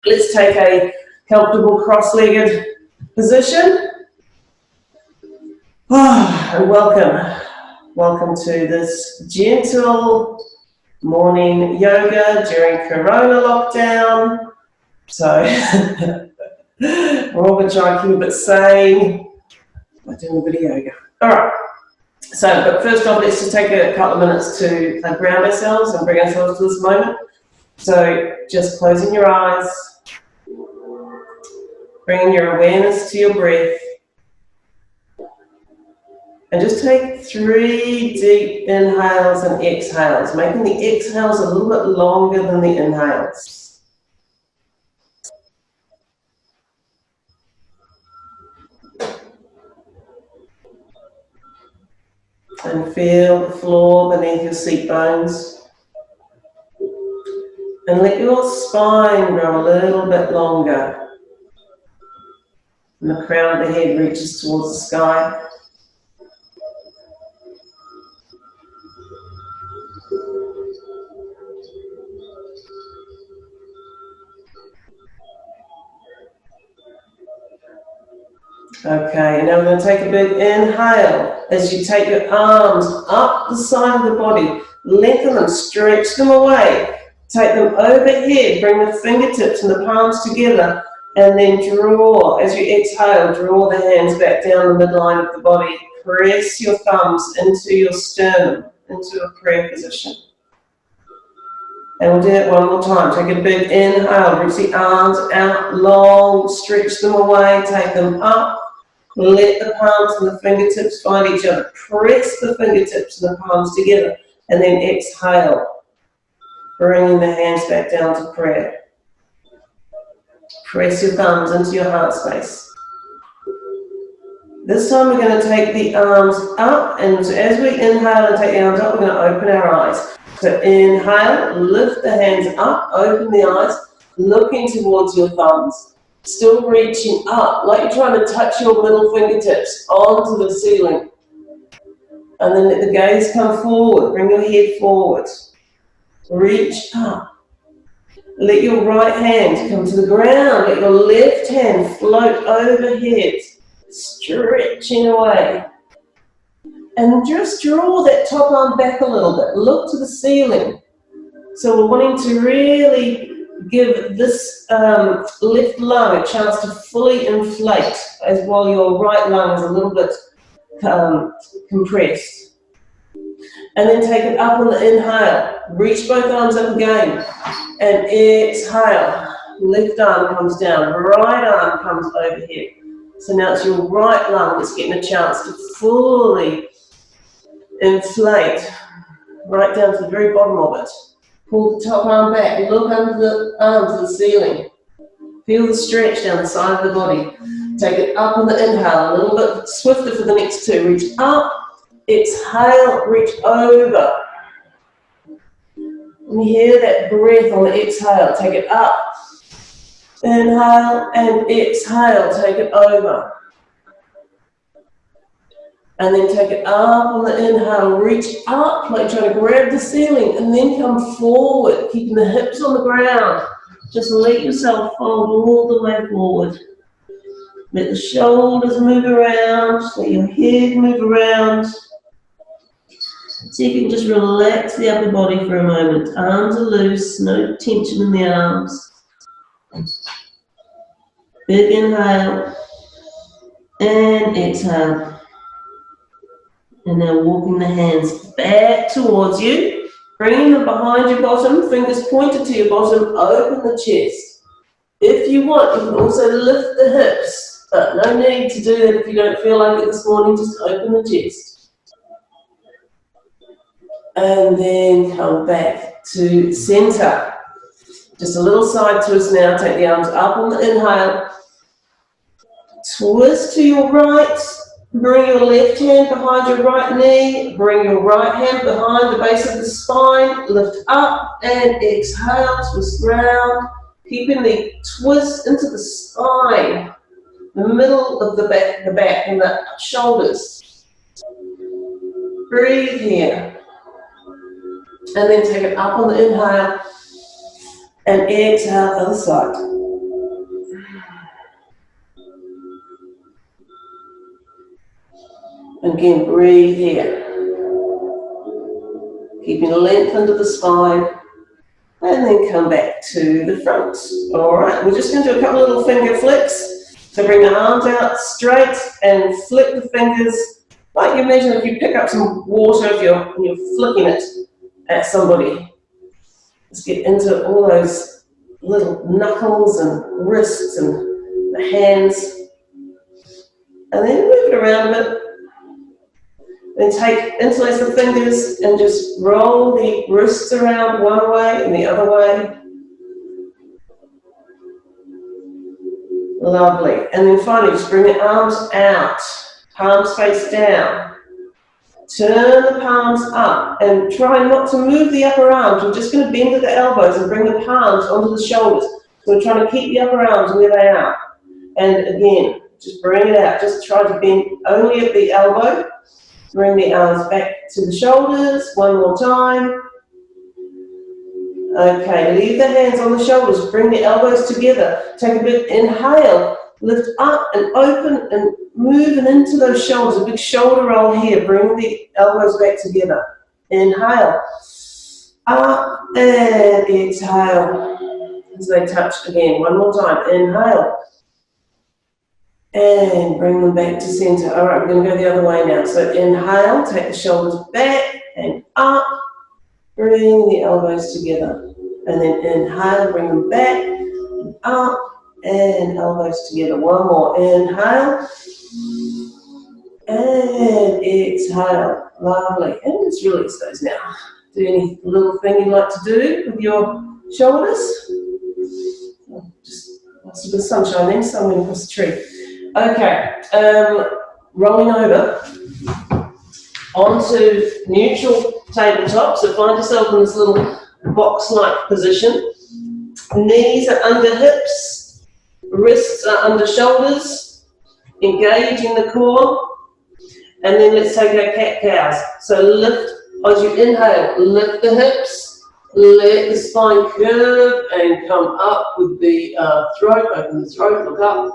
Let's take a comfortable cross-legged position. And welcome to this gentle morning yoga during Corona lockdown. So we're all going to try and keep a bit sane by doing a bit of yoga. All right. So, but first off, let's just take a couple of minutes to ground ourselves and bring ourselves to this moment. So, just closing your eyes, bringing your awareness to your breath, and just take 3 deep inhales and exhales, making the exhales a little bit longer than the inhales. And feel the floor beneath your seat bones. And let your spine grow a little bit longer. And the crown of the head reaches towards the sky. Okay, now we're going to take a big inhale as you take your arms up the side of the body, lengthen them, stretch them away, take them overhead, bring the fingertips and the palms together, and then draw, as you exhale, draw the hands back down the midline of the body, press your thumbs into your sternum, into a prayer position. And we'll do that one more time. Take a big inhale, reach the arms out long, stretch them away, take them up. Let the palms and the fingertips find each other. Press the fingertips and the palms together. And then exhale, bringing the hands back down to prayer. Press your thumbs into your heart space. This time we're going to take the arms up. And as we inhale and take the arms up, we're going to open our eyes. So inhale, lift the hands up, open the eyes, looking towards your thumbs. Still reaching up, like you're trying to touch your middle fingertips onto the ceiling. And then let the gaze come forward, bring your head forward. Reach up. Let your right hand come to the ground, let your left hand float overhead, stretching away. And just draw that top arm back a little bit, look to the ceiling. So we're wanting to really give this left lung a chance to fully inflate, as while your right lung is a little bit compressed. And then take it up on the inhale. Reach both arms up again. And exhale. Left arm comes down. Right arm comes overhead. So now it's your right lung that's getting a chance to fully inflate right down to the very bottom of it. Pull the top arm back, look under the arms of the ceiling. Feel the stretch down the side of the body. Take it up on the inhale, a little bit swifter for the next 2. Reach up, exhale, reach over. And you hear that breath on the exhale. Take it up, inhale, and exhale, take it over. And then take it up on the inhale, reach up, like trying to grab the ceiling, and then come forward, keeping the hips on the ground. Just let yourself fold all the way forward. Let the shoulders move around, let your head move around. See if you can just relax the upper body for a moment. Arms are loose, no tension in the arms. Big inhale, and exhale. And now walking the hands back towards you, bringing them behind your bottom, fingers pointed to your bottom, open the chest. If you want, you can also lift the hips, but no need to do that if you don't feel like it this morning, just open the chest. And then come back to center. Just a little side twist now, take the arms up on the inhale, twist to your right. Bring your left hand behind your right knee, bring your right hand behind the base of the spine, lift up and exhale, twist round, keeping the twist into the spine, the middle of the back and the shoulders. Breathe here. And then take it up on the inhale and exhale, other side. Again, breathe here. Keeping length under the spine. And then come back to the front. All right, we're just going to do a couple of little finger flicks. So bring the arms out straight and flick the fingers. Like you imagine if you pick up some water, if you're flicking it at somebody. Let's get into all those little knuckles and wrists and the hands. And then move it around a bit. Then interlace the fingers and just roll the wrists around one way and the other way. Lovely. And then finally, just bring the arms out. Palms face down. Turn the palms up and try not to move the upper arms. We're just going to bend at the elbows and bring the palms onto the shoulders. So we're trying to keep the upper arms where they are. And again, just bring it out. Just try to bend only at the elbow. Bring the arms back to the shoulders. One more time. Okay, leave the hands on the shoulders. Bring the elbows together. Take a big inhale. Lift up and open and moving into those shoulders. A big shoulder roll here. Bring the elbows back together. Inhale. Up and exhale. As they touch again. One more time. Inhale. And bring them back to center. All right, we're going to go the other way now. So inhale, take the shoulders back and up. Bring the elbows together. And then inhale, bring them back and up and elbows together. One more. Inhale. And exhale. Lovely. And just release those now. Do any little thing you'd like to do with your shoulders? Just lots of good sunshine then, somewhere across the tree. Okay, rolling over onto neutral tabletop. So find yourself in this little box-like position. Knees are under hips, wrists are under shoulders, engaging the core. And then let's take our cat-cows. So lift, as you inhale, lift the hips, let the spine curve and come up with the throat, open the throat, look up.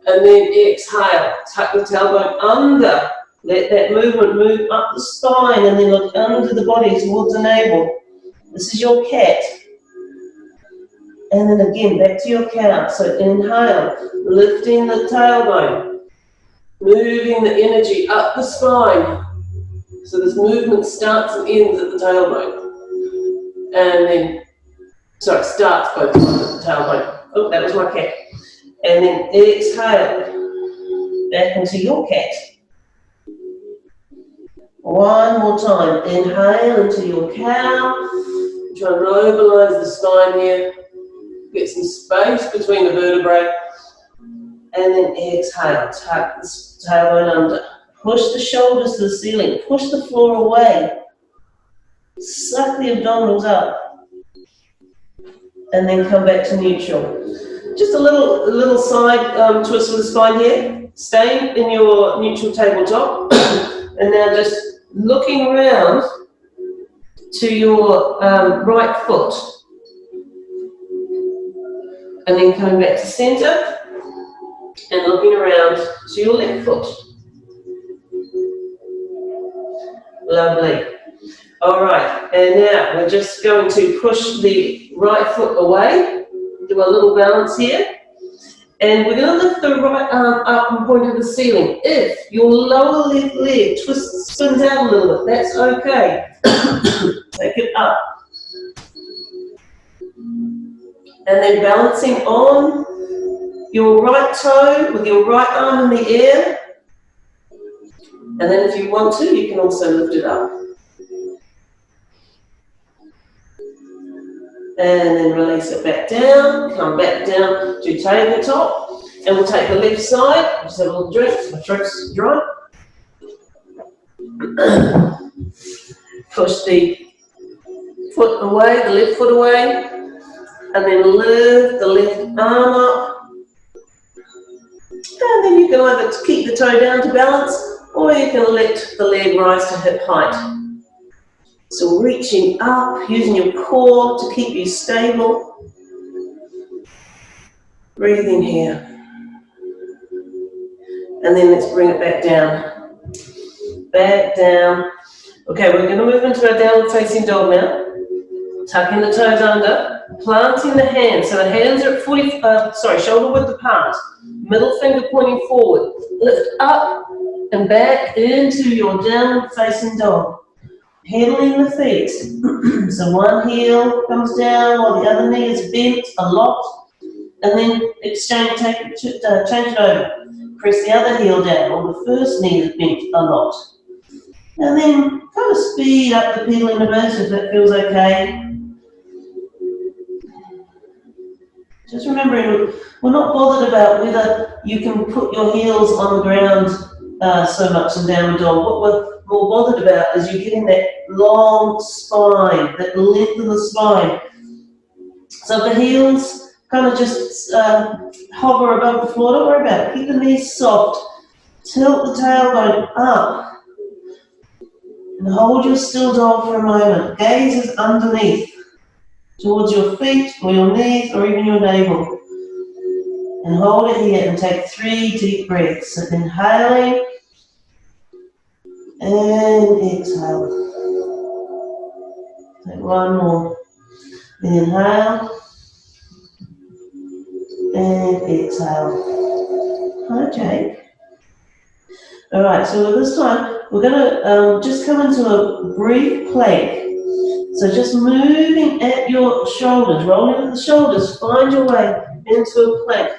And then exhale, tuck the tailbone under. Let that movement move up the spine and then look under the body towards the navel. This is your cat. And then again, back to your cow. So inhale, lifting the tailbone, moving the energy up the spine. So this movement starts and ends at the tailbone. And then, starts both times at the tailbone. Oh, that was my cat. And then exhale, back into your cat. One more time. Inhale into your cow. Try and mobilize the spine here. Get some space between the vertebrae. And then exhale. Tuck the tailbone under. Push the shoulders to the ceiling. Push the floor away. Suck the abdominals up. And then come back to neutral. Just a little side twist with the spine here. Stay in your neutral tabletop. And now just looking around to your right foot. And then coming back to center. And looking around to your left foot. Lovely. All right. And now we're just going to push the right foot away. Do a little balance here. And we're going to lift the right arm up and point to the ceiling. If your lower left leg spins out a little bit, that's okay. Take it up. And then balancing on your right toe with your right arm in the air. And then if you want to, you can also lift it up. And then release it back down, come back down to tabletop, and we'll take the left side, just have a little drink, my throat's dry. Push the foot away, the left foot away, and then lift the left arm up. And then you can either keep the toe down to balance, or you can let the leg rise to hip height. So reaching up, using your core to keep you stable. Breathing here. And then let's bring it back down. back down. Okay, we're going to move into our downward facing dog now. Tucking the toes under, planting the hands. So the hands are at shoulder width apart. Middle finger pointing forward. Lift up and back into your downward facing dog. Handling the feet. So one heel comes down while the other knee is bent a lot. And then change it over. Press the other heel down while the first knee is bent a lot. And then kind of speed up the pedaling a bit if that feels okay. Just remembering, we're not bothered about whether you can put your heels on the ground so much in downward dog. What we're more bothered about is you getting that long spine, that length of the spine. So the heels kind of just hover above the floor. Don't worry about it. Keep the knees soft. Tilt the tailbone up. And hold your still dog for a moment. Gaze is underneath, towards your feet or your knees or even your navel. And hold it here and take 3 deep breaths. So inhaling and exhale. Take one more. Inhale and exhale. Hi, Jake. Alright, so this time we're going to just come into a brief plank. So just moving at your shoulders, rolling with the shoulders, find your way into a plank.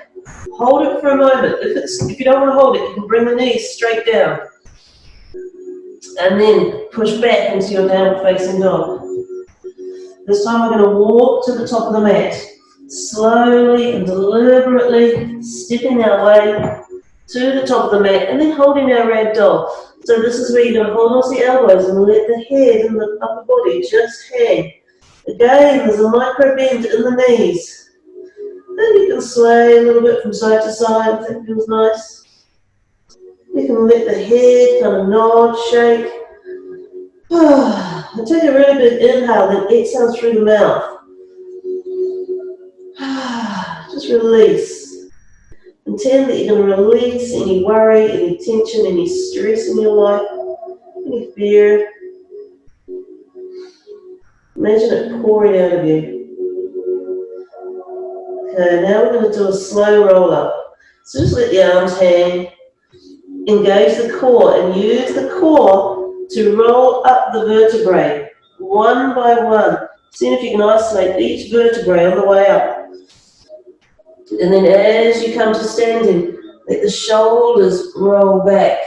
Hold it for a moment. If you don't want to hold it, you can bring the knees straight down. And then push back into your downward facing dog. This time we're going to walk to the top of the mat. Slowly and deliberately stepping our way to the top of the mat and then holding our rag doll. So this is where you're going to hold on to the elbows and let the head and the upper body just hang. Again, there's a micro bend in the knees. Then you can sway a little bit from side to side if that feels nice. You can let the head kind of nod, shake. And take a really big inhale, then exhale through the mouth. Just release. Intend that you're going to release any worry, any tension, any stress in your life, any fear. Imagine it pouring out of you. Okay, now we're going to do a slow roll up. So just let the arms hang. Engage the core and use the core to roll up the vertebrae one by one. See if you can isolate each vertebrae on the way up. And then as you come to standing, let the shoulders roll back.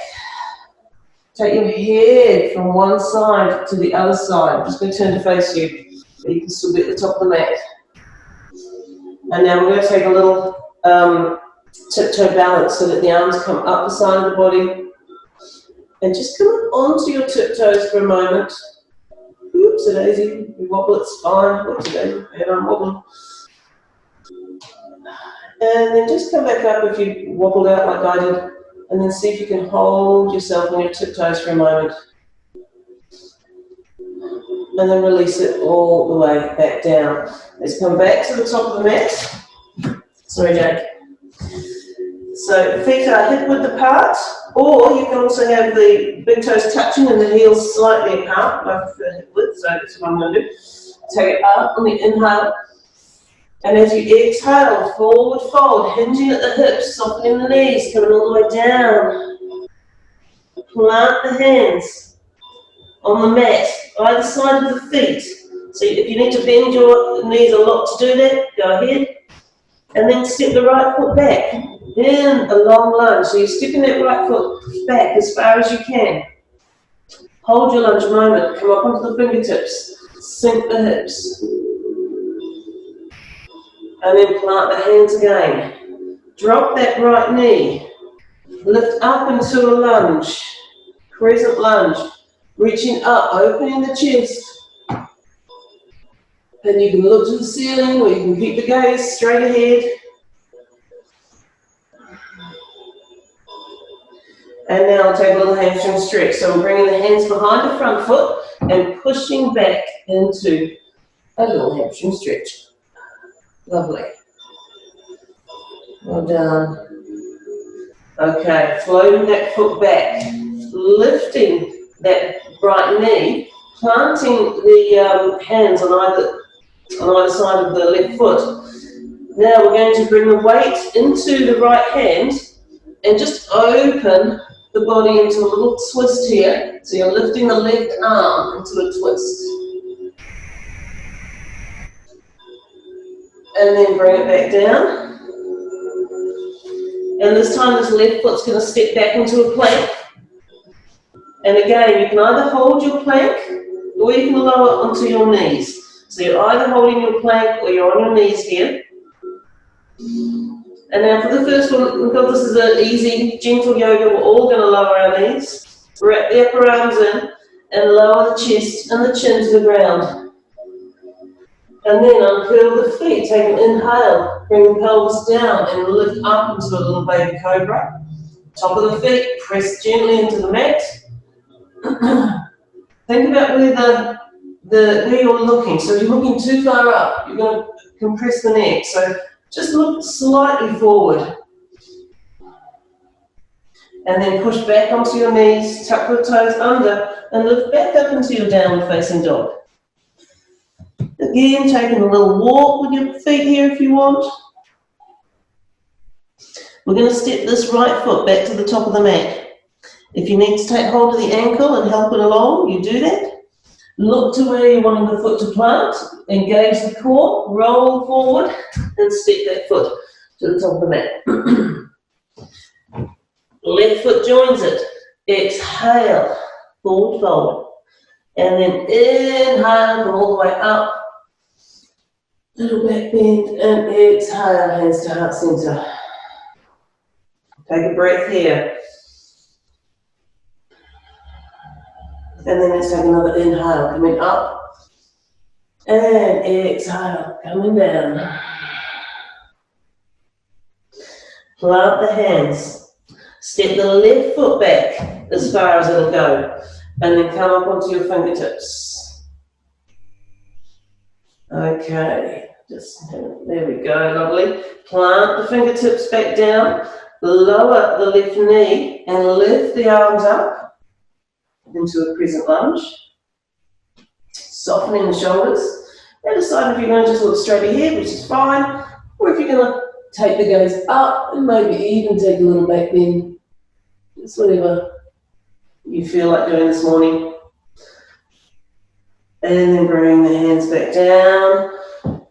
Take your head from one side to the other side. I'm just going to turn to face you, but you can still be at the top of the mat. And now we're going to take a little tiptoe balance so that the arms come up the side of the body. And just come onto your tiptoes for a moment. Oops, a daisy. You wobble at spine. Oops, a daisy. And I'm wobbling. And then just come back up if you wobbled out like I did. And then see if you can hold yourself on your tiptoes for a moment. And then release it all the way back down. Let's come back to the top of the mat. Sorry, Jake. So feet are hip width apart, or you can also have the big toes touching and the heels slightly apart. I prefer hip width, so that's what I'm going to do. Take it up on the inhale. And as you exhale, forward fold, hinging at the hips, softening the knees, coming all the way down. Plant the hands on the mat, either side of the feet. So if you need to bend your knees a lot to do that, go ahead. And then step the right foot back in a long lunge. So you're stepping that right foot back as far as you can. Hold your lunge moment, come up onto the fingertips, sink the hips. And then plant the hands again. Drop that right knee. Lift up into a lunge. Crescent lunge. Reaching up, opening the chest. And you can look to the ceiling or you can keep the gaze straight ahead. And now I'll take a little hamstring stretch. So I'm bringing the hands behind the front foot and pushing back into a little hamstring stretch. Lovely. Well done. Okay, floating that foot back, lifting that right knee, planting the hands on either side of the left foot. Now we're going to bring the weight into the right hand and just open the body into a little twist here. So you're lifting the left arm into a twist. And then bring it back down. And this time this left foot's going to step back into a plank. And again, you can either hold your plank or you can lower it onto your knees. So you're either holding your plank or you're on your knees here. And now for the first one, because this is an easy, gentle yoga, we're all going to lower our knees. Wrap the upper arms in and lower the chest and the chin to the ground. And then uncurl the feet, take an inhale, bring the pelvis down and lift up into a little baby cobra. Top of the feet, press gently into the mat. Think about where you're looking. So if you're looking too far up, you're going to compress the neck. So just look slightly forward. And then push back onto your knees, tuck your toes under, and lift back up into your downward facing dog. Again, taking a little walk with your feet here if you want. We're going to step this right foot back to the top of the mat. If you need to take hold of the ankle and help it along, you do that. Look to where you're wanting the foot to plant, engage the core, roll forward, and step that foot to the top of the mat. Left foot joins it. Exhale, forward fold. And then inhale, come all the way up. Little back bend, and exhale, hands to heart center. Take a breath here. And then let's take another inhale, coming up. And exhale, coming down. Plant the hands. Step the left foot back as far as it'll go. And then come up onto your fingertips. Okay, there we go, lovely. Plant the fingertips back down. Lower the left knee and lift the arms up into a crescent lunge. Softening the shoulders. Now decide if you're going to just look straight ahead, which is fine, or if you're going to take the gaze up and maybe even take a little back bend. Just whatever you feel like doing this morning. And then bring the hands back down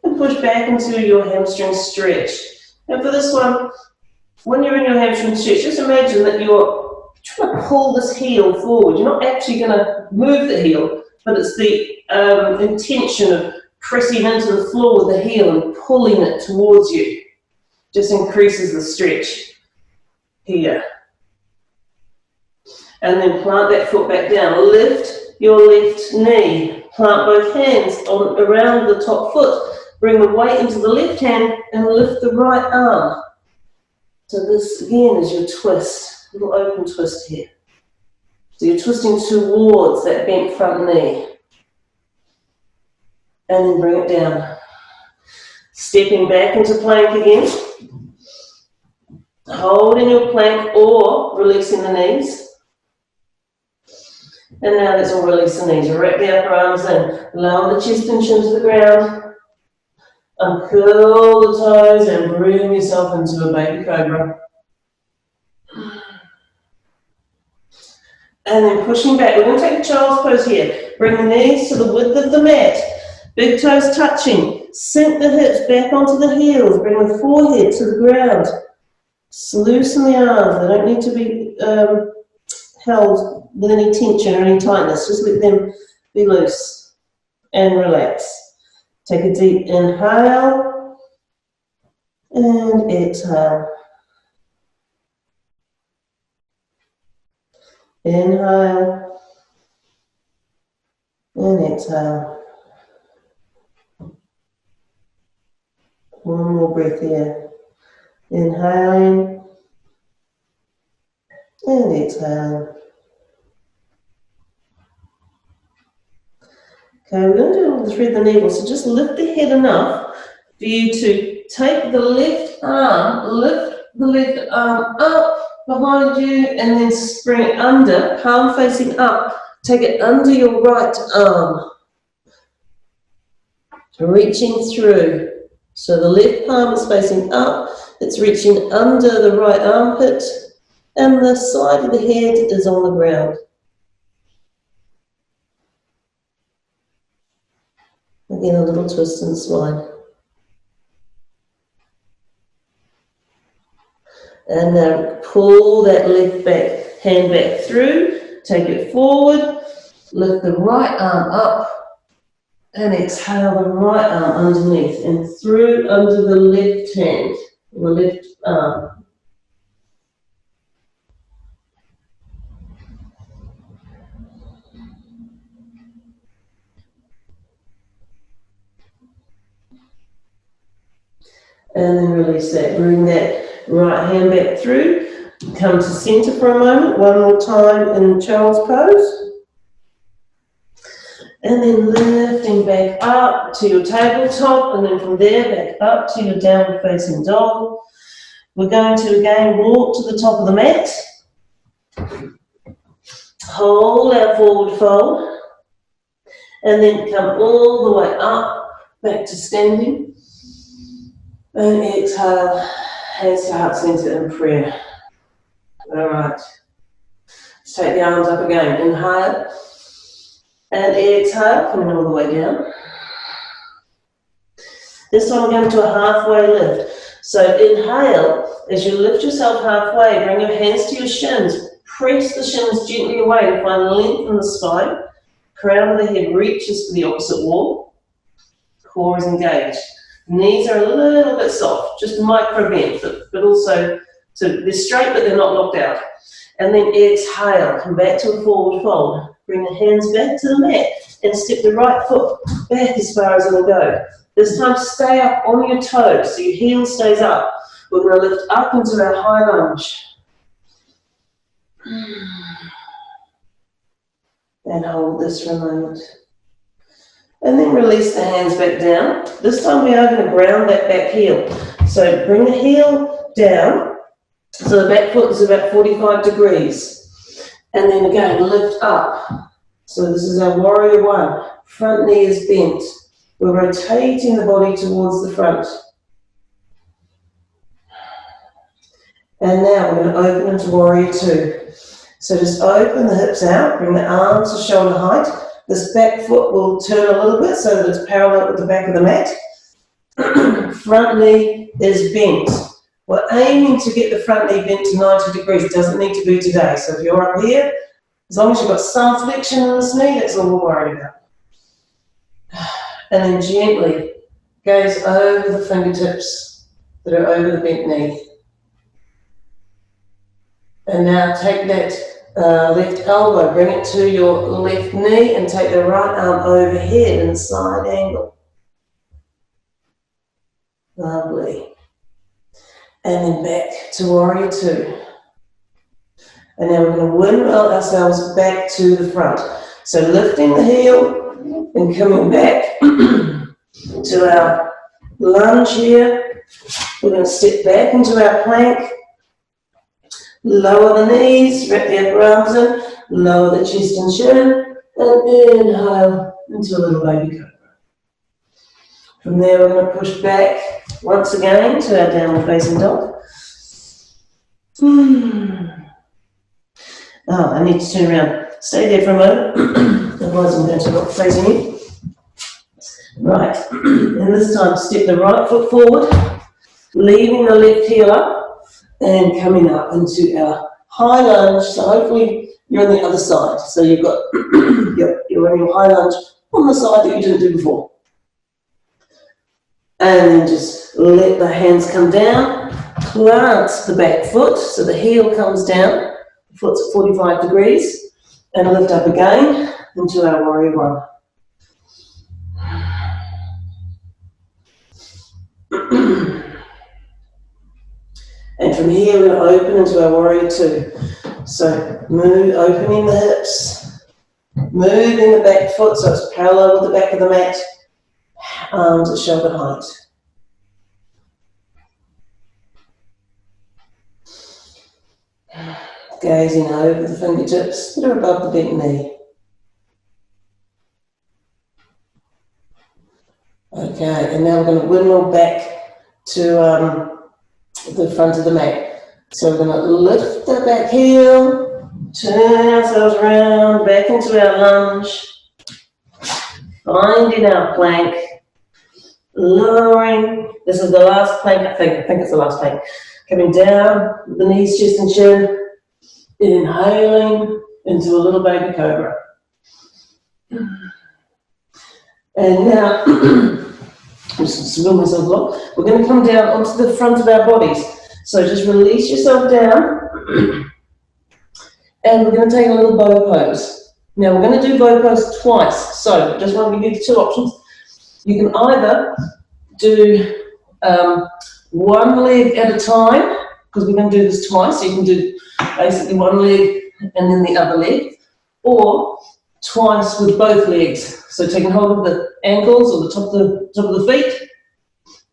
and push back into your hamstring stretch. And for this one, when you're in your hamstring stretch, just imagine that you're trying to pull this heel forward. You're not actually going to move the heel, but it's the intention of pressing into the floor with the heel and pulling it towards you. Just increases the stretch here. And then plant that foot back down. Lift your left knee. Plant both hands around the top foot. Bring the weight into the left hand and lift the right arm. So this again is your twist, little open twist here. So you're twisting towards that bent front knee. And then bring it down. Stepping back into plank again. Holding your plank or releasing the knees. And now let's all release the knees. Wrap the upper arms in. Lower the chest and chin to the ground. Uncurl the toes and bring yourself into a baby cobra. And then pushing back. We're going to take a child's pose here. Bring the knees to the width of the mat. Big toes touching. Sink the hips back onto the heels. Bring the forehead to the ground. Loosen the arms. They don't need to be held with any tension or any tightness. Just let them be loose and relax. Take a deep inhale and exhale. Inhale and exhale. One more breath here. Inhaling and exhale. Okay, we're going to do the thread the needle. So just lift the head enough for you to take the left arm, lift the left arm up behind you, and then bring it under, palm facing up, Take it under your right arm, reaching through. So the left palm is facing up, it's reaching under the right armpit, and the side of the head is on the ground. Again, a little twist and slide. And now pull that left hand back through, take it forward, lift the right arm up, and exhale the right arm underneath and through under the left hand, the left arm. And then release that. Bring that right hand back through. Come to center for a moment. One more time in child's pose. And then lifting back up to your tabletop, and then from there back up to your downward facing dog. We're going to again walk to the top of the mat. Hold our forward fold. And then come all the way up, back to standing. And exhale, hands to heart center in prayer. All right. Let's take the arms up again. Inhale. And exhale, coming all the way down. This time we're going to a halfway lift. So inhale, as you lift yourself halfway, bring your hands to your shins. Press the shins gently away and find length in the spine. Crown of the head reaches for the opposite wall. Core is engaged. Knees are a little bit soft, just micro bent, but also, so they're straight but they're not locked out. And then exhale, come back to a forward fold. Bring the hands back to the mat and step the right foot back as far as it'll go. This time stay up on your toes, so your heel stays up. We're going to lift up into our high lunge. And hold this for a moment. And then release the hands back down. This time we are going to ground that back heel. So bring the heel down. So the back foot is about 45 degrees. And then again, lift up. So this is our warrior one. Front knee is bent. We're rotating the body towards the front. And now we're going to open into warrior two. So just open the hips out, bring the arms to shoulder height. This back foot will turn a little bit so that it's parallel with the back of the mat. Front knee is bent. We're aiming to get the front knee bent to 90 degrees. It doesn't need to be today. So if you're up here, as long as you've got some flexion in this knee, that's all we're worried about. And then gently gaze over the fingertips that are over the bent knee. And now take that left elbow, bring it to your left knee and take the right arm overhead in side angle. Lovely. And then back to warrior two. And now we're going to windmill ourselves back to the front. So lifting the heel and coming back to our lunge here. We're going to step back into our plank. Lower the knees, wrap the upper arms in, lower the chest and chin, and inhale into a little baby cobra. From there we're going to push back once again to our downward facing dog. Oh, I need to turn around. Stay there for a moment, otherwise I'm going to look facing you. Right, and this time step the right foot forward, leaving the left heel up, and coming up into our high lunge. So hopefully you're on the other side. So you've got you're running your high lunge on the side that you didn't do before. And then just let the hands come down. Plant the back foot so the heel comes down. The foot's at 45 degrees. And lift up again into our warrior one. And from here we're going to open into our warrior two. So move, opening the hips, moving the back foot so it's parallel with the back of the mat, arms at shoulder height. Gazing over the fingertips that are above the bent knee. Okay, and now we're going to windmill back to the front of the mat. So we're going to lift the back heel, turn ourselves around, back into our lunge, finding our plank, lowering. This is the last plank, I think it's the last plank. Coming down, with the knees, chest and chin, inhaling into a little baby cobra. And now, just spill myself off. We're going to come down onto the front of our bodies. So just release yourself down, and we're going to take a little bow pose. Now we're going to do bow pose twice. So just want to give you two options. You can either do one leg at a time, because we're going to do this twice. So you can do basically one leg and then the other leg, or twice with both legs. So taking hold of the ankles or the top of the feet,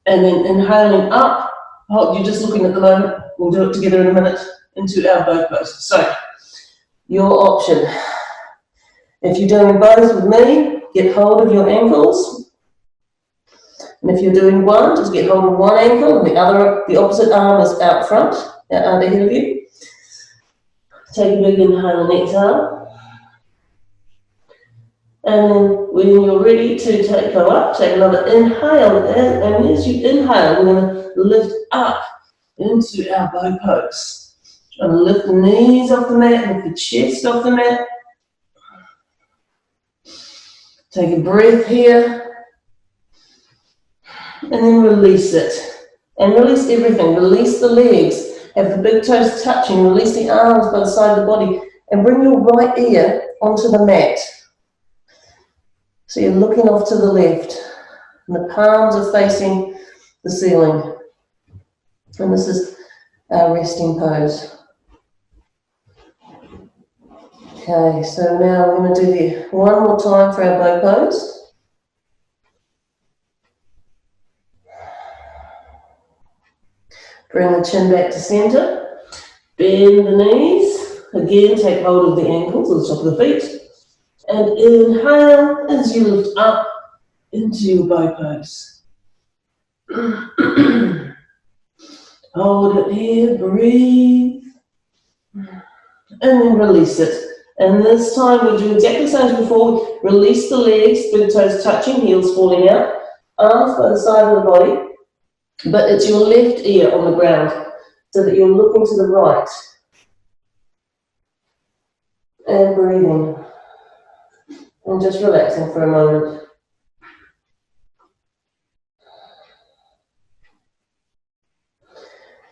and then inhaling up. You're just looking at the moment. We'll do it together in a minute into our bow pose. So your option. If you're doing both with me, get hold of your ankles. And if you're doing one, just get hold of one ankle, and the opposite arm is out front, out ahead of you. Take a big inhale and exhale. And then when you're ready to go up, take another inhale. And as you inhale, we're going to lift up into our bow pose. Try to lift the knees off the mat, lift the chest off the mat. Take a breath here. And then release it. And release everything. Release the legs. Have the big toes touching. Release the arms by the side of the body. And bring your right ear onto the mat. So you're looking off to the left. And the palms are facing the ceiling. And this is our resting pose. Okay, so now we're going to do the one more time for our bow pose. Bring the chin back to center. Bend the knees. Again, take hold of the ankles or the top of the feet. And inhale as you lift up into your bow pose. Hold it here, breathe. And then release it. And this time we'll do exactly the same as before. Release the legs, big toes touching, heels falling out. Arms by the side of the body. But it's your left ear on the ground so that you're looking to the right. And breathing. And just relaxing for a moment.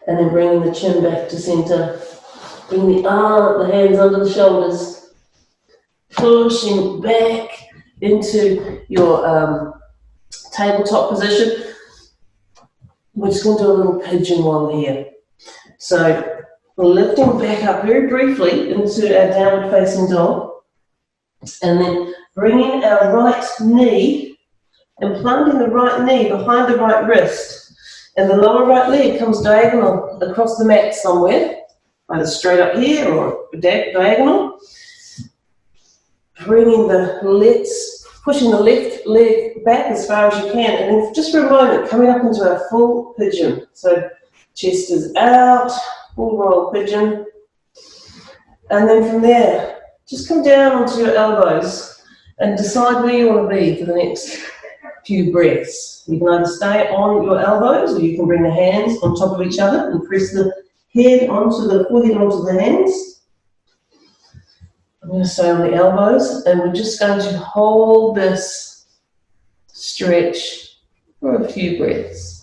And then bringing the chin back to center. Bring the hands under the shoulders. Pushing back into your tabletop position. We're just going to do a little pigeon while we're here. So we're lifting back up very briefly into our downward facing dog. And then bringing our right knee and planting the right knee behind the right wrist. And the lower right leg comes diagonal across the mat somewhere, either straight up here or diagonal. Pushing the left leg back as far as you can. And then just for a moment, coming up into our full pigeon. So chest is out, full roll pigeon. And then from there, just come down onto your elbows and decide where you want to be for the next few breaths. You can either stay on your elbows, or you can bring the hands on top of each other and press the forehead onto the hands. I'm going to stay on the elbows, and we're just going to hold this stretch for a few breaths.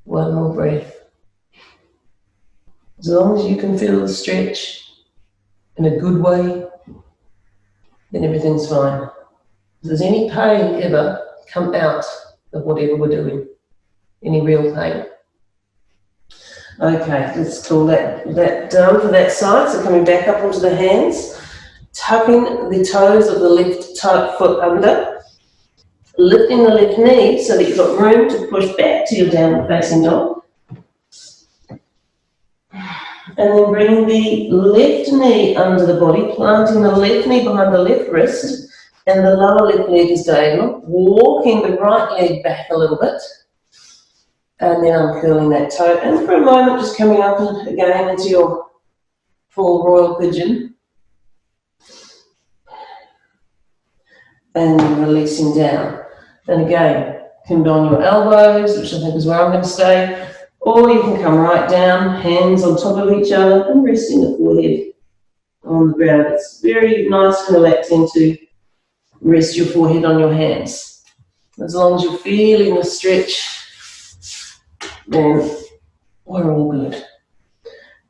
One more breath. As long as you can feel the stretch in a good way, then everything's fine. If there's any pain ever, come out of whatever we're doing. Any real pain. Okay, let's call that done for that side. So coming back up onto the hands, tucking the toes of the left foot under. Lifting the left knee so that you've got room to push back to your downward facing dog. And then bringing the left knee under the body, planting the left knee behind the left wrist, and the lower left leg is diagonal, walking the right leg back a little bit, and then uncurling that toe. And for a moment, just coming up again into your full royal pigeon, and releasing down. And again, can be on your elbows, which I think is where I'm going to stay, or you can come right down, hands on top of each other, and resting the forehead on the ground. It's very nice and relaxing to rest your forehead on your hands. As long as you're feeling the stretch, then we're all good.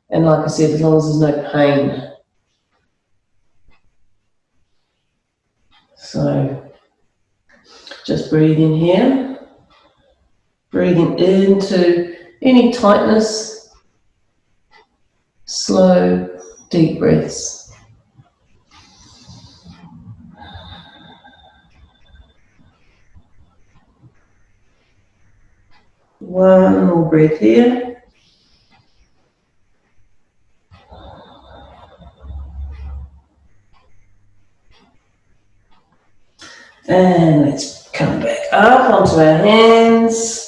And like I said, as long as there's no pain. So just breathe in here, breathing into any tightness, slow, deep breaths. One more breath here. And let's come back up onto our hands.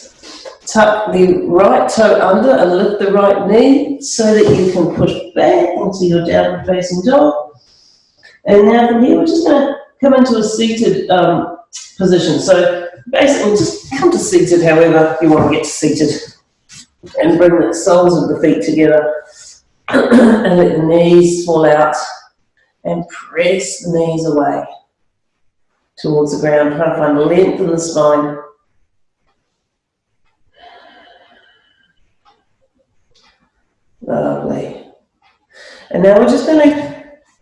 Tuck the right toe under and lift the right knee so that you can push back into your downward facing dog. And now from here, we're just going to come into a seated position. So basically, just come to seated however you want to get to seated. And bring the soles of the feet together and let the knees fall out and press the knees away towards the ground. Try to find length in the spine. Lovely. And now we're just going to,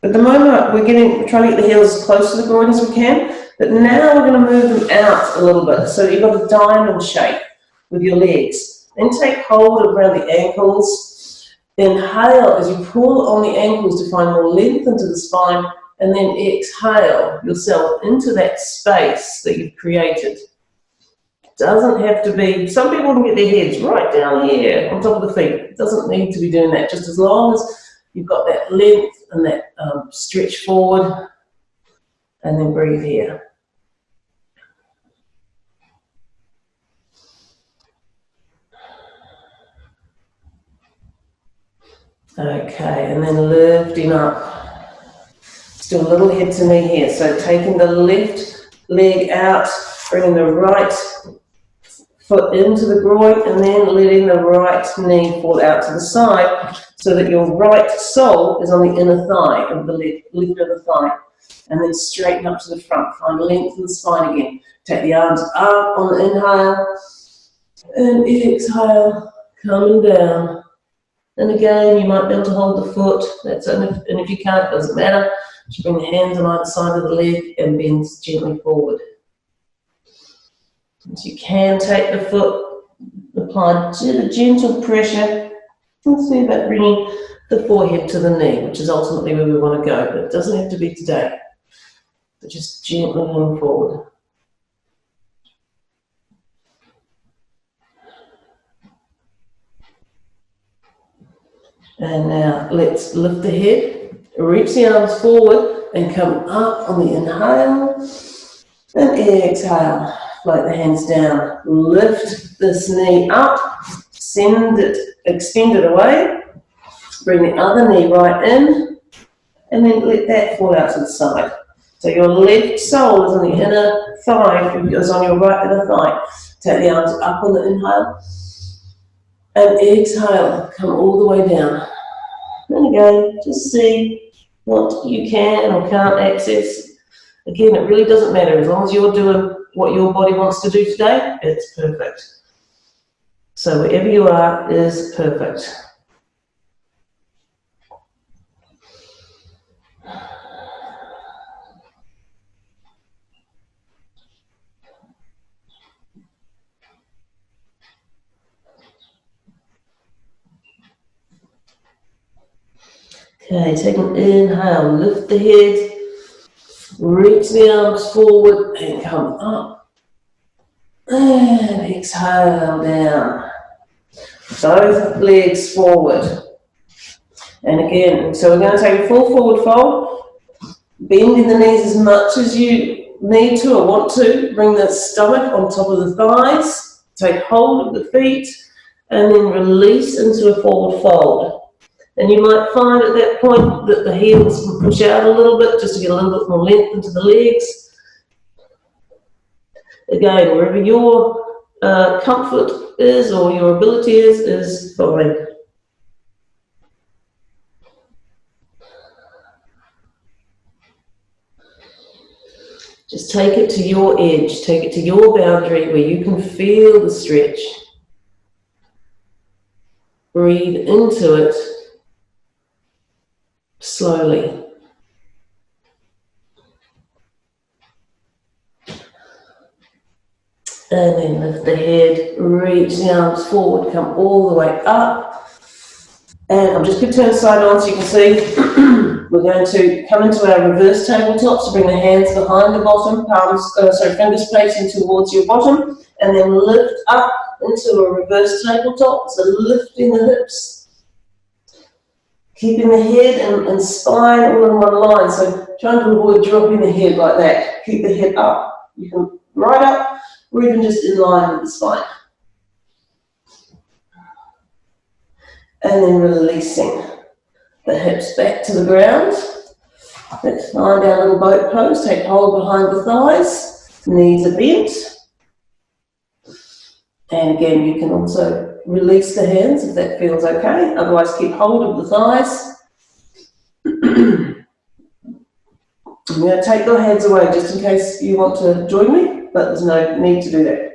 at the moment, we're trying to get the heels as close to the groin as we can, but now we're going to move them out a little bit. So you've got a diamond shape with your legs. Then take hold around the ankles. Inhale as you pull on the ankles to find more length into the spine, and then exhale yourself into that space that you've created. Doesn't have to be, some people can get their heads right down here on top of the feet. It doesn't need to be doing that, just as long as you've got that length and that stretch forward, and then breathe here. Okay, and then lifting up. Still a little head to knee here. So taking the left leg out, bringing the right foot into the groin, and then letting the right knee fall out to the side so that your right sole is on the inner thigh of the left of the thigh. And then straighten up to the front. Find length in the spine again. Take the arms up on the inhale, and exhale, coming down. And again, you might be able to hold the foot. And if you can't, it doesn't matter. Just bring the hands on either side of the leg and bend gently forward. So you can take the foot, apply gentle pressure, and see about bringing the forehead to the knee, which is ultimately where we want to go, but it doesn't have to be today. But just gently lean forward. And now let's lift the head, reach the arms forward, and come up on the inhale, and exhale. Float the hands down. Lift this knee up, extend it away. Bring the other knee right in, and then let that fall out to the side. So your left sole is on the inner thigh, it goes on your right inner thigh. Take the arms up on the inhale, and exhale, come all the way down. And again, just see what you can or can't access. Again, it really doesn't matter. As long as you're doing what your body wants to do today, it's perfect. So wherever you are is perfect. Okay, take an inhale, lift the head, reach the arms forward and come up. And exhale down. Both legs forward. And again, so we're going to take a full forward fold, bending the knees as much as you need to or want to. Bring the stomach on top of the thighs, take hold of the feet, and then release into a forward fold. And you might find at that point that the heels can push out a little bit just to get a little bit more length into the legs. Again, wherever your comfort is or your ability is fine. Just take it to your edge, take it to your boundary where you can feel the stretch. Breathe into it slowly. And then lift the head, reach the arms forward, come all the way up. And I'll just keep turning side on so you can see. We're going to come into our reverse tabletop, so bring the hands behind the bottom, fingers facing towards your bottom, and then lift up into a reverse tabletop, so lifting the hips. Keeping the head and spine all in one line, so trying to avoid dropping the head like that. Keep the head up. You can right up, or even just in line with the spine. And then releasing the hips back to the ground. Let's find our little boat pose. Take hold behind the thighs. Knees are bent. And again, you can also release the hands if that feels okay. Otherwise, keep hold of the thighs. I'm going to take your hands away just in case you want to join me, but there's no need to do that.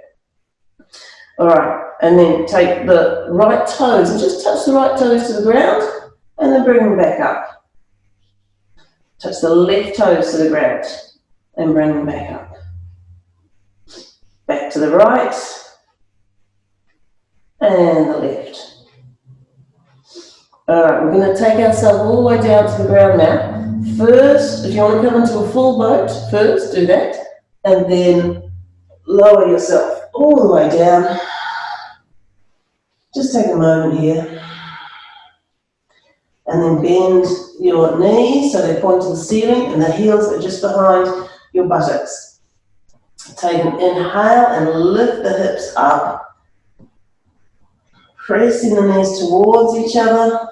All right, and then take the right toes and just touch the right toes to the ground and then bring them back up. Touch the left toes to the ground and bring them back up. Back to the right and the left. All right, we're going to take ourselves all the way down to the ground now. First, if you want to come into a full boat, first do that, and then lower yourself all the way down. Just take a moment here. And then bend your knees so they point to the ceiling and the heels are just behind your buttocks. Take an inhale and lift the hips up. Pressing the knees towards each other.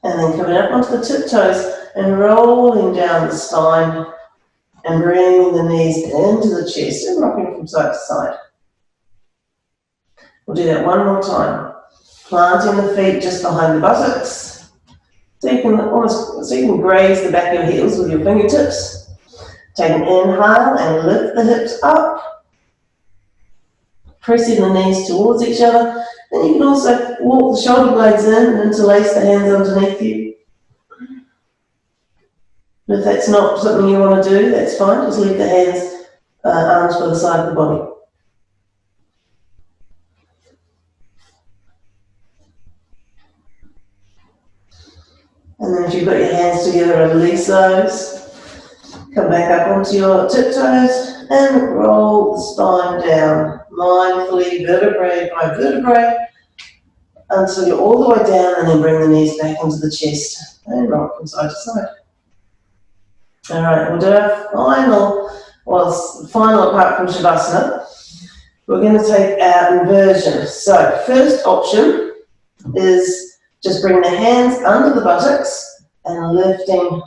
And then coming up onto the tiptoes and rolling down the spine and bringing the knees into the chest and rocking from side to side. We'll do that one more time. Planting the feet just behind the buttocks. So you can graze the back of your heels with your fingertips. Take an inhale and lift the hips up. Pressing the knees towards each other. Then you can also walk the shoulder blades in and interlace the hands underneath you. And if that's not something you want to do, that's fine. Just leave the hands, arms by the side of the body. And then if you've got your hands together, release those. Come back up onto your tiptoes and roll the spine down, mindfully, vertebrae by vertebrae, until you're all the way down, and then bring the knees back into the chest and rock from side to side. All right, we'll do our final apart from Shavasana. We're going to take our inversion. So first option is just bring the hands under the buttocks and lifting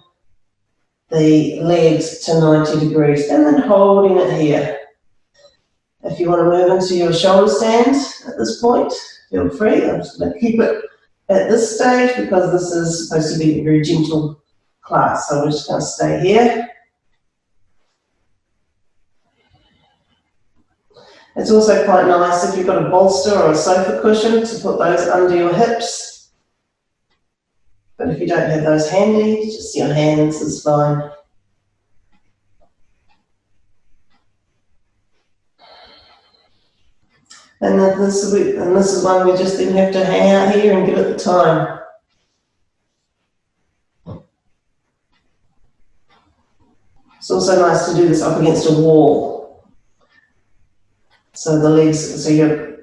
the legs to 90 degrees and then holding it here. If you want to move into your shoulder stand at this point, feel free. I'm just going to keep it at this stage because this is supposed to be a very gentle class. So we're just going to stay here. It's also quite nice if you've got a bolster or a sofa cushion to put those under your hips. But if you don't have those handy, just your hands is fine. And this is one we just then have to hang out here and give it the time. It's also nice to do this up against a wall. So the legs, so you're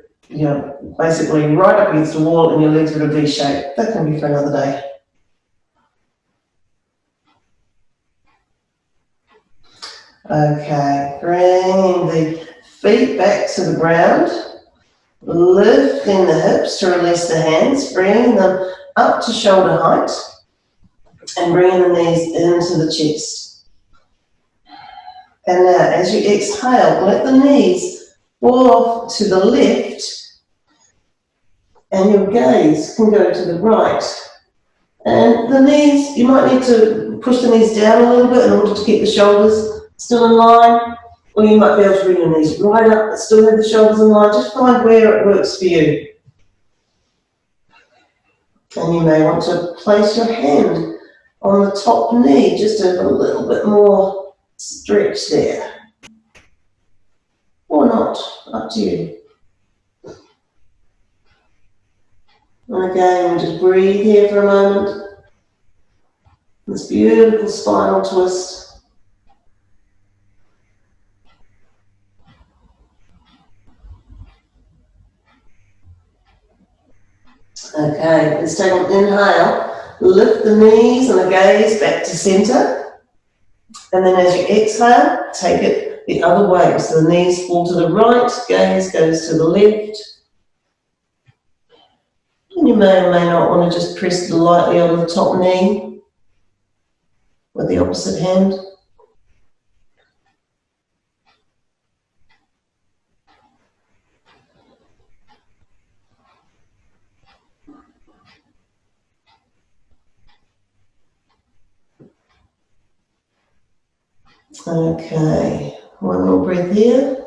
basically right up against the wall and your legs are at a V shape. That can be for another day. Okay, bring the feet back to the ground, lifting the hips to release the hands, bringing them up to shoulder height and bringing the knees into the chest. And now as you exhale, let the knees fall off to the left and your gaze can go to the right. And the knees, you might need to push the knees down a little bit in order to keep the shoulders still in line, or you might be able to bring your knees right up but still have the shoulders in line. Just find where it works for you. And you may want to place your hand on the top knee, just to have a little bit more stretch there. Or not, up to you. And again, just breathe here for a moment. This beautiful spinal twist. Okay, let's take an inhale. Lift the knees and the gaze back to center. And then as you exhale, take it the other way. So the knees fall to the right, gaze goes to the left. And you may or may not want to just press lightly on the top knee with the opposite hand. Okay, one more breath here.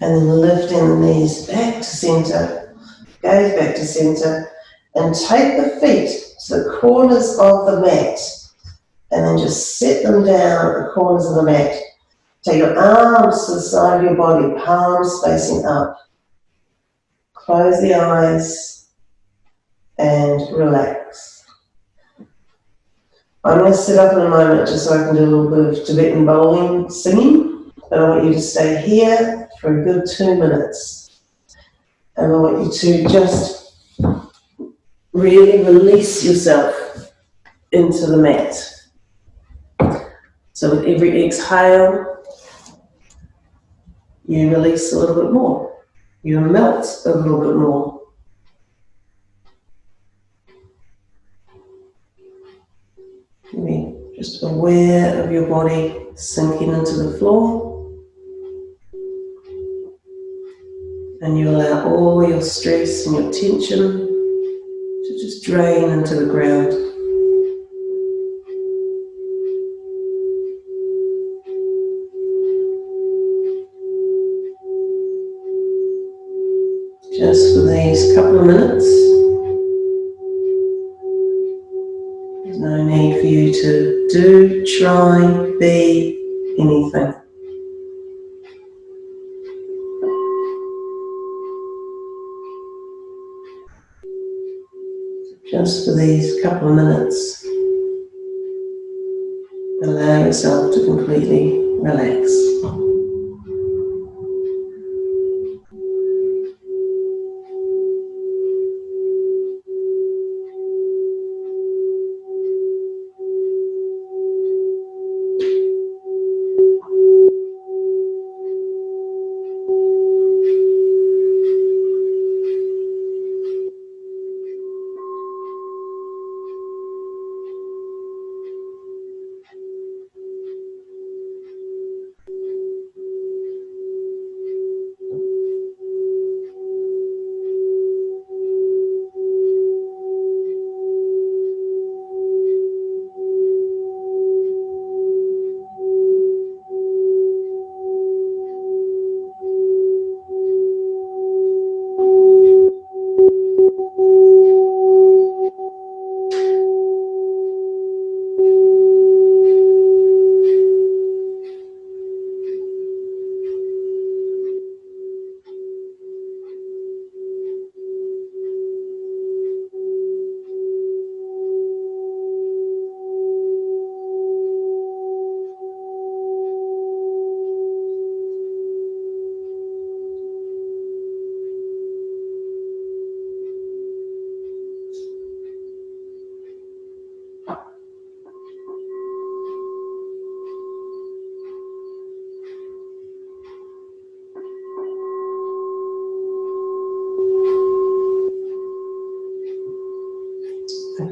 And then lifting the knees back to center, gaze back to center, and take the feet to the corners of the mat, and then just set them down at the corners of the mat. Take your arms to the side of your body, palms facing up. Close the eyes and relax. I'm going to sit up in a moment just so I can do a little bit of Tibetan bowling singing, but I want you to stay here for a good 2 minutes. And I want you to just really release yourself into the mat. So with every exhale, you release a little bit more. You melt a little bit more. Be just aware of your body sinking into the floor. And you allow all your stress and your tension to just drain into the ground. Just for these couple of minutes. There's no need for you to do, try, be anything. Just for these couple of minutes, allow yourself to completely relax.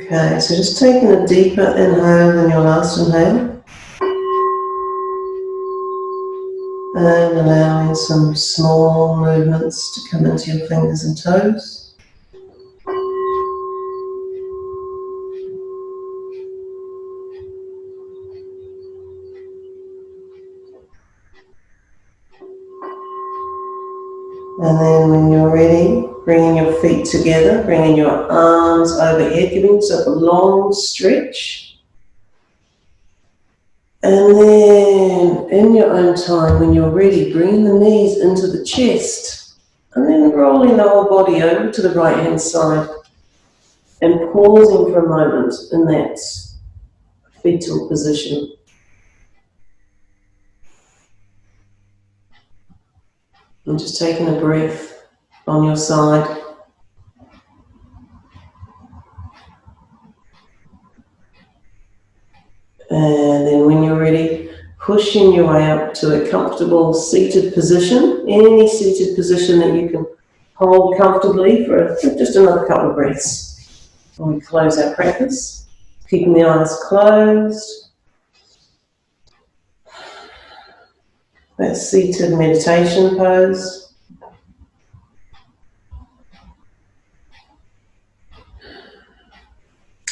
Okay, so just taking a deeper inhale than your last inhale. And allowing some small movements to come into your fingers and toes. And then when you're ready, bringing your feet together, bringing your arms overhead, giving yourself a long stretch. And then, in your own time, when you're ready, bringing the knees into the chest. And then rolling the whole body over to the right-hand side. And pausing for a moment in that fetal position. And just taking a breath on your side. And then when you're ready, pushing your way up to a comfortable seated position, any seated position that you can hold comfortably for just another couple of breaths. And we close our practice, keeping the eyes closed. That seated meditation pose.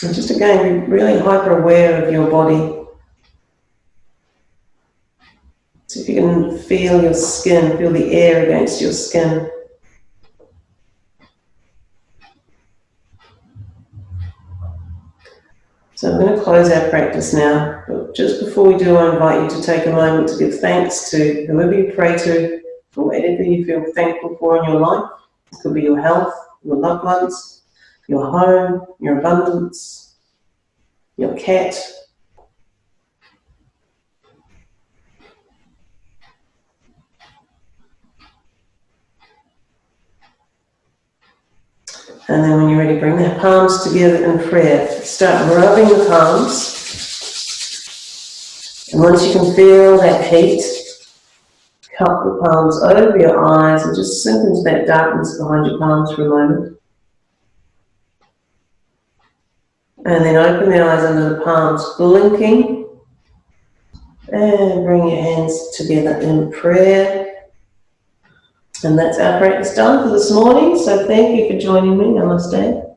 And just again, be really hyper aware of your body. So if you can feel your skin, feel the air against your skin. So I'm going to close our practice now, but just before we do, I invite you to take a moment to give thanks to whoever you pray to, for whatever you feel thankful for in your life. It could be your health, your loved ones, your home, your abundance, your cat. And then when you're ready, bring the palms together in prayer. Start rubbing the palms. And once you can feel that heat, cup the palms over your eyes and just sink into that darkness behind your palms for a moment. And then open the eyes under the palms, blinking. And bring your hands together in prayer. And that's our practice done for this morning. So thank you for joining me. Namaste.